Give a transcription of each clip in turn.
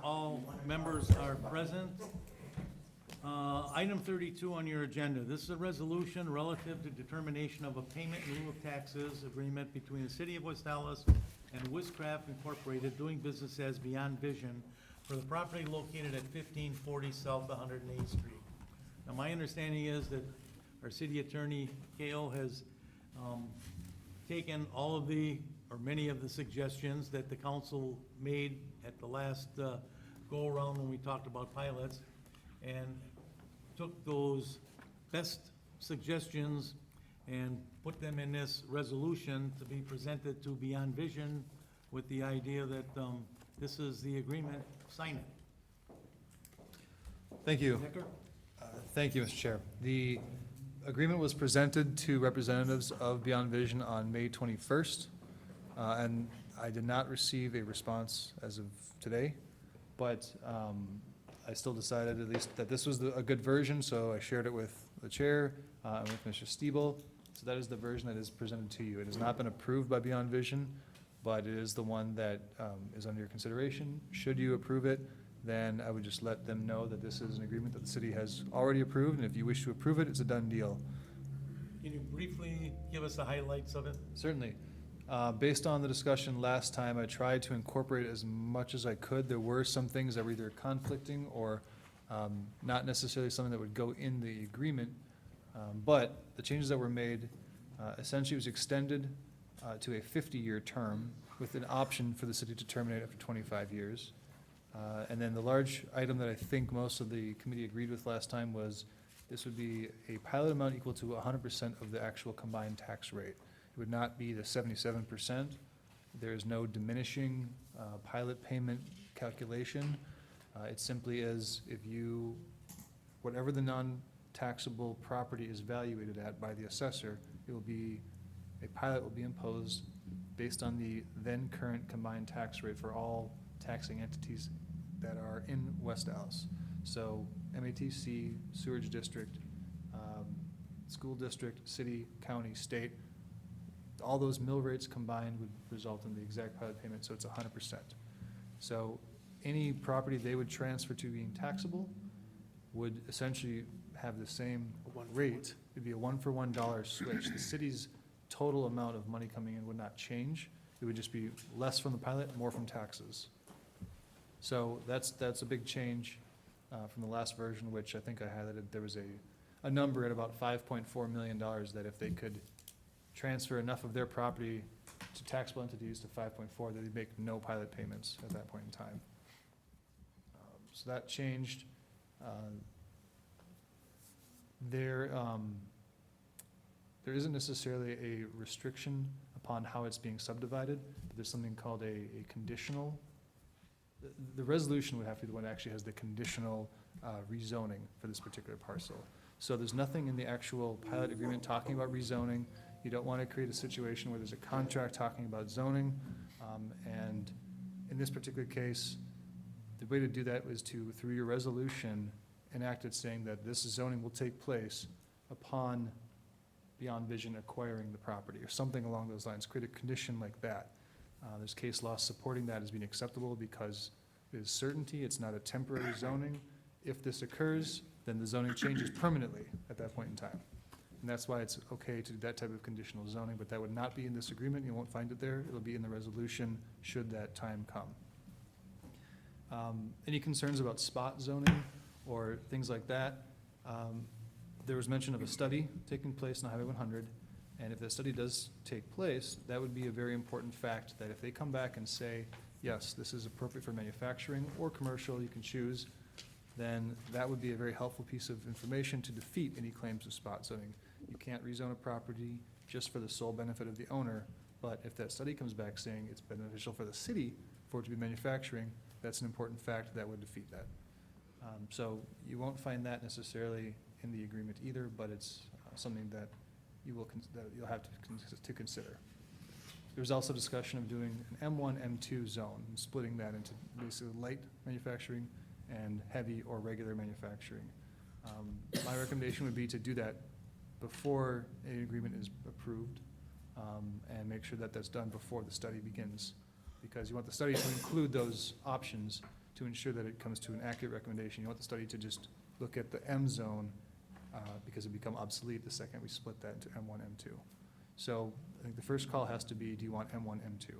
All members are present. Item 32 on your agenda. This is a resolution relative to determination of a payment in lieu of taxes agreement between the City of West Allis and Wizcraft Incorporated, doing business as Beyond Vision, for the property located at 1540 South 108th Street. Now, my understanding is that our city attorney, Kale, has taken all of the, or many of the suggestions that the council made at the last go-around when we talked about pilots, and took those best suggestions and put them in this resolution to be presented to Beyond Vision with the idea that this is the agreement, sign it. Thank you. Decker? Thank you, Mr. Chair. The agreement was presented to representatives of Beyond Vision on May 21st, and I did not receive a response as of today, but I still decided at least that this was a good version, so I shared it with the chair and with Mr. Stiebel. So that is the version that is presented to you. It has not been approved by Beyond Vision, but it is the one that is under your consideration. Should you approve it, then I would just let them know that this is an agreement that the city has already approved, and if you wish to approve it, it's a done deal. Can you briefly give us the highlights of it? Certainly. Based on the discussion last time, I tried to incorporate as much as I could. There were some things that were either conflicting or not necessarily something that would go in the agreement. But the changes that were made essentially was extended to a 50-year term with an option for the city to terminate after 25 years. And then the large item that I think most of the committee agreed with last time was this would be a pilot amount equal to 100% of the actual combined tax rate. It would not be the 77%. There is no diminishing pilot payment calculation. It simply is if you, whatever the non-taxable property is evaluated at by the assessor, it will be, a pilot will be imposed based on the then current combined tax rate for all taxing entities that are in West Allis. So MATC, Sewerage District, School District, City, County, State, all those mill rates combined would result in the exact pilot payment, so it's 100%. So any property they would transfer to being taxable would essentially have the same rate. It'd be a one-for-one dollar switch. The city's total amount of money coming in would not change. It would just be less from the pilot, more from taxes. So that's a big change from the last version, which I think I highlighted. There was a number at about $5.4 million that if they could transfer enough of their property to taxable entities to 5.4, that they'd make no pilot payments at that point in time. So that changed. There isn't necessarily a restriction upon how it's being subdivided, but there's something called a conditional. The resolution would have to be the one that actually has the conditional rezoning for this particular parcel. So there's nothing in the actual pilot agreement talking about rezoning. You don't want to create a situation where there's a contract talking about zoning. And in this particular case, the way to do that was to, through your resolution, enact it saying that this zoning will take place upon Beyond Vision acquiring the property, or something along those lines. Create a condition like that. There's case law supporting that as being acceptable because it is certainty. It's not a temporary zoning. If this occurs, then the zoning changes permanently at that point in time. And that's why it's okay to do that type of conditional zoning, but that would not be in this agreement. You won't find it there. It'll be in the resolution should that time come. Any concerns about spot zoning or things like that? There was mention of a study taking place on Highway 100, and if that study does take place, that would be a very important fact that if they come back and say, yes, this is appropriate for manufacturing or commercial, you can choose, then that would be a very helpful piece of information to defeat any claims of spot zoning. You can't rezone a property just for the sole benefit of the owner, but if that study comes back saying it's beneficial for the city for it to be manufacturing, that's an important fact that would defeat that. So you won't find that necessarily in the agreement either, but it's something that you'll have to consider. There's also discussion of doing an M1, M2 zone, and splitting that into basically light manufacturing and heavy or regular manufacturing. My recommendation would be to do that before an agreement is approved, and make sure that that's done before the study begins, because you want the study to include those options to ensure that it comes to an accurate recommendation. You want the study to just look at the M zone, because it become obsolete the second we split that into M1, M2. So I think the first call has to be, do you want M1, M2?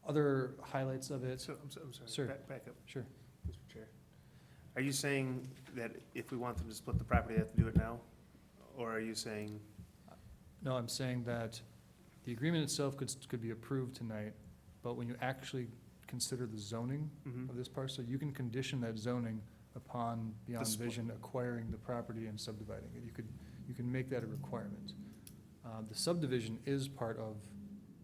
Other highlights of it, So, I'm sorry. Sir. Back up, sure. Mr. Chair. Are you saying that if we want them to split the property, they have to do it now? Or are you saying, No, I'm saying that the agreement itself could be approved tonight, but when you actually consider the zoning mhm, of this parcel, you can condition that zoning upon Beyond split. Vision acquiring the property and subdividing it. You can make that a requirement. The subdivision is part of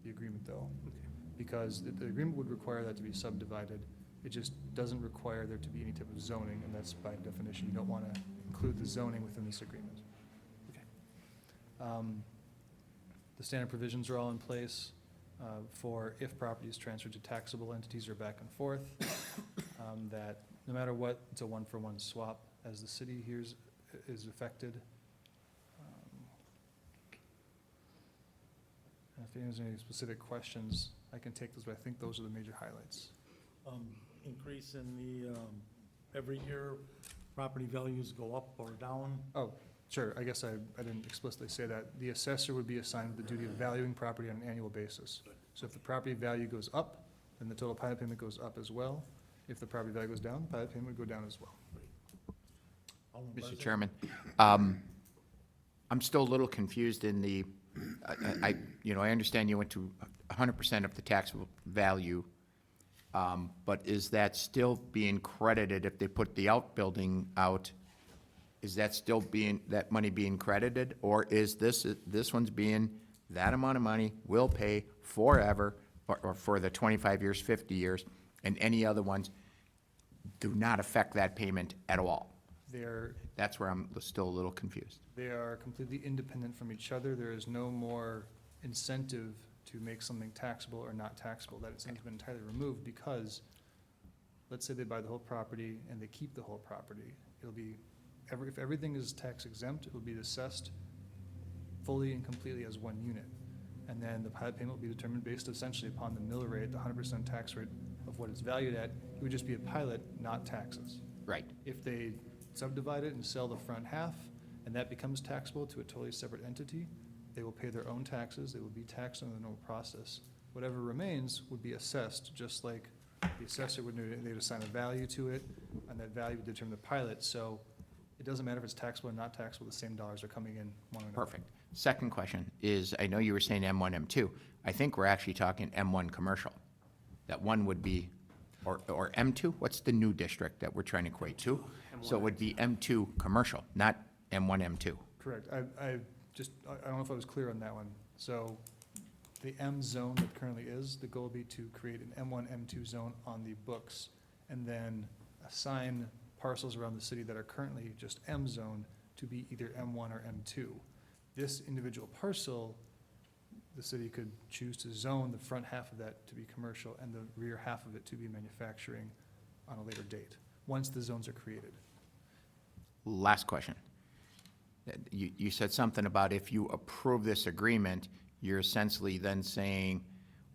the agreement though, okay, because the agreement would require that to be subdivided. It just doesn't require there to be any type of zoning, and that's by definition, you don't want to include the zoning within this agreement. okay. The standard provisions are all in place for if property is transferred to taxable entities or back and forth, that no matter what, it's a one-for-one swap as the city here is affected. And if there's any specific questions, I can take those, but I think those are the major highlights. Increase in the, every year, property values go up or down. Oh, sure, I guess I didn't explicitly say that. The assessor would be assigned the duty of valuing property on an annual basis. So if the property value goes up, then the total pilot payment goes up as well. If the property value goes down, the pilot payment would go down as well. Alderman Mr. Barza? Chairman, I'm still a little confused in the, I understand you went to 100% of the taxable value, but is that still being credited if they put the outbuilding out? Is that still that money being credited? Or is this one's being, that amount of money will pay forever, or for the 25 years, 50 years, and any other ones do not affect that payment at all? That's where I'm still a little confused. They are completely independent from each other. There is no more incentive to make something taxable or not taxable. That incentive has been entirely removed because, let's say they buy the whole property and they keep the whole property. It'll be, if everything is tax exempt, it will be assessed fully and completely as one unit. And then the pilot payment will be determined based essentially upon the mill rate, the 100% tax rate of what it's valued at. It would just be a pilot, not taxes. Right. If they subdivide it and sell the front half, and that becomes taxable to a totally separate entity, they will pay their own taxes, they will be taxed under the normal process. Whatever remains would be assessed, just like the assessor would, they'd assign a value to it, and that value would determine the pilot, so it doesn't matter if it's taxable or not taxable, the same dollars are coming in one or another. Perfect. Second question is, I know you were saying M1, M2. I think we're actually talking M1 commercial. That one would be, or M2? What's the new district that we're trying to equate to? So it would be M2 commercial, not M1, M2. Correct. I don't know if I was clear on that one. So the M zone that currently is, the goal would be to create an M1, M2 zone on the books, and then assign parcels around the city that are currently just M zone to be either M1 or M2. This individual parcel, the city could choose to zone the front half of that to be commercial and the rear half of it to be manufacturing on a later date, once the zones are created. Last question. You said something about if you approve this agreement, you're essentially then saying,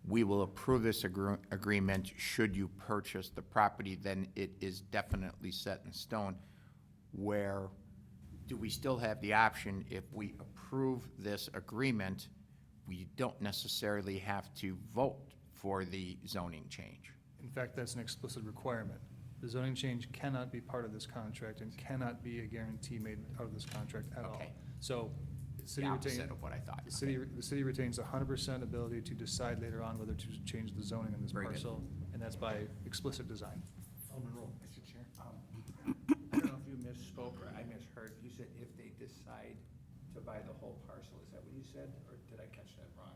we will approve this agreement should you purchase the property, then it is definitely set in stone. Where do we still have the option, if we approve this agreement, we don't necessarily have to vote for the zoning change? In fact, that's an explicit requirement. The zoning change cannot be part of this contract and cannot be a guarantee made out of this contract at all. Okay. So the city The retains, opposite of what I thought. the city retains 100% ability to decide later on whether to change the zoning in this Very good. parcel, and that's by explicit design. Alderman Roll. Mr. Chair, I don't know if you misspoke or I misheard. You said if they decide to buy the whole parcel. Is that what you said, or did I catch that wrong?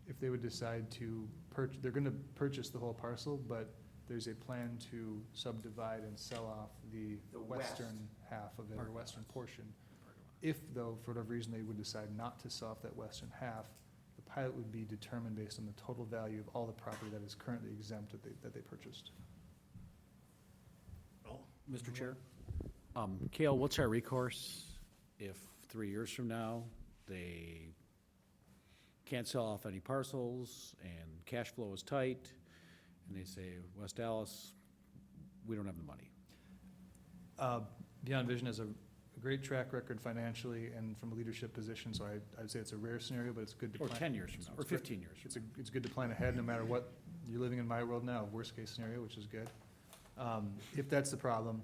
If they would decide to they're gonna purchase the whole parcel, but there's a plan to subdivide and sell off the The west. western half of it, or Part western west. portion. If, though, for whatever reason, they would decide not to sell off that western half, the pilot would be determined based on the total value of all the property that is currently exempt that they purchased. Mr. Chair? Cale, what's our recourse if 3 years from now, they can't sell off any parcels and cash flow is tight and they say, West Allis, we don't have the money. Beyond Vision has a great track record financially and from a leadership position, so I'd say it's a rare scenario, but it's good to Or plan. 10 years from now, or 15 years from now. It's good to plan ahead, no matter what, you're living in my world now, worst case scenario, which is good. If that's the problem,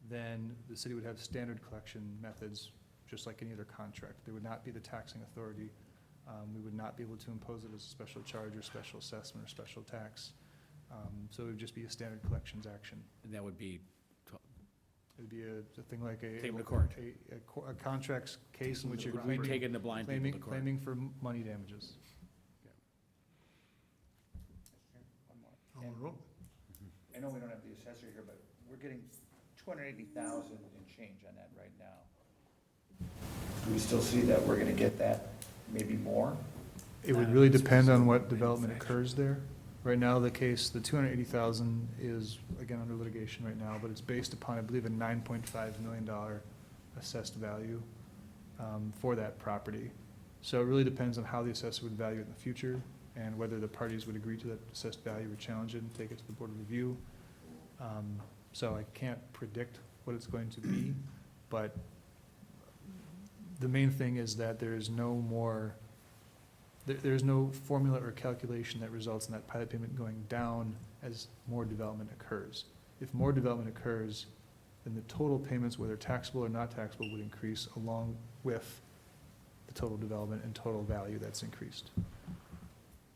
then the city would have standard collection methods, just like any other contract. There would not be the taxing authority. We would not be able to impose it as a special charge or special assessment or special tax. So it would just be a standard collections action. And that would be, It'd be a thing like a. Take 'em to court. A contracts case in which you're we claiming, taking the blind people to court. claiming for money damages. Alderman Root? I know we don't have the assessor here, but we're getting 280,000 and change on that right now. Do we still see that we're gonna get that, maybe more? It would really depend on what development occurs there. Right now, the case, the 280,000 is, again, under litigation right now, but it's based upon, I believe, a $9.5 million assessed value for that property. So it really depends on how the assessor would value it in the future and whether the parties would agree to that assessed value or challenge it and take it to the Board of Review. So I can't predict what it's going to be, but the main thing is that there is no more, there's no formula or calculation that results in that pilot payment going down as more development occurs. If more development occurs, then the total payments, whether taxable or not taxable, would increase along with the total development and total value that's increased.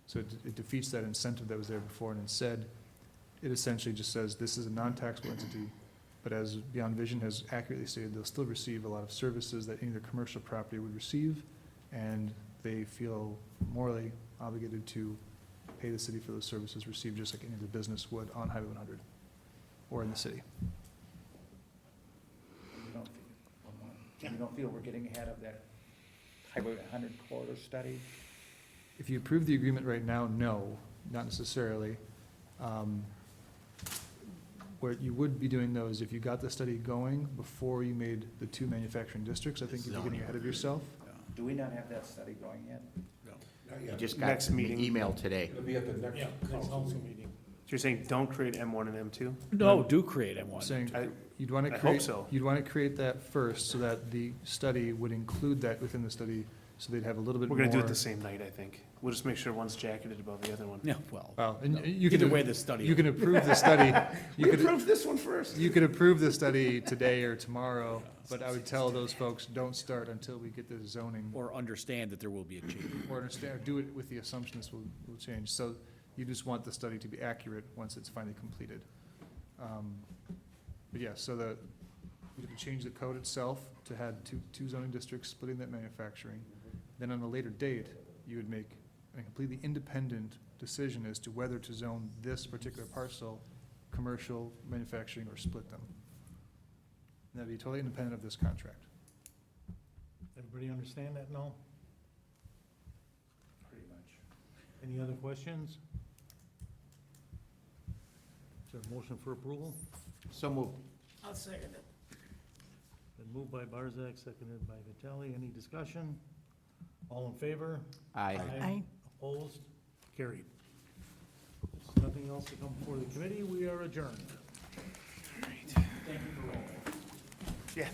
So it defeats that incentive that was there before, and instead, it essentially just says this is a non-taxable entity, but as Beyond Vision has accurately stated, they'll still receive a lot of services that any other commercial property would receive, and they feel morally obligated to pay the city for those services received just like any other business would on Highway 100 or in the city. You don't feel we're getting ahead of that Highway 100 corridor study? If you approve the agreement right now, no, not necessarily. What you would be doing though is if you got the study going before you made the 2 manufacturing districts, I think you'd be getting ahead of yourself. Do we not have that study going yet? You just got Next an meeting. email today. It'll be at the next Yeah, next council meeting. So you're saying don't create M1 and M2? No, do create M1. Saying I- you'd want to I hope create, so. you'd want to create that first so that the study would include that within the study, so they'd have a little bit We're more. gonna do it the same night, I think. We'll just make sure one's jacketed above the other one. Yeah, well, Well, and you can. either way, the study. You can approve the study, you could, approved this one first. you could approve the study today or tomorrow, but I would tell those folks, don't start until we get the zoning. Or understand that there will be a change. Or understand, or do it with the assumption this will change. So you just want the study to be accurate once it's finally completed. But yeah, so you have to change the code itself to have two zoning districts splitting that manufacturing. Then on a later date, you would make a completely independent decision as to whether to zone this particular parcel, commercial, manufacturing, or split them. And that'd be totally independent of this contract. Everybody understand that now? Pretty much. Any other questions? Is there a motion for approval? So moved. I'll second it. Been moved by Barzak, seconded by Vitale. Any discussion? All in favor? Aye. Aye. Opposed? Carried. There's nothing else to come before the committee. We are adjourned. Yeah.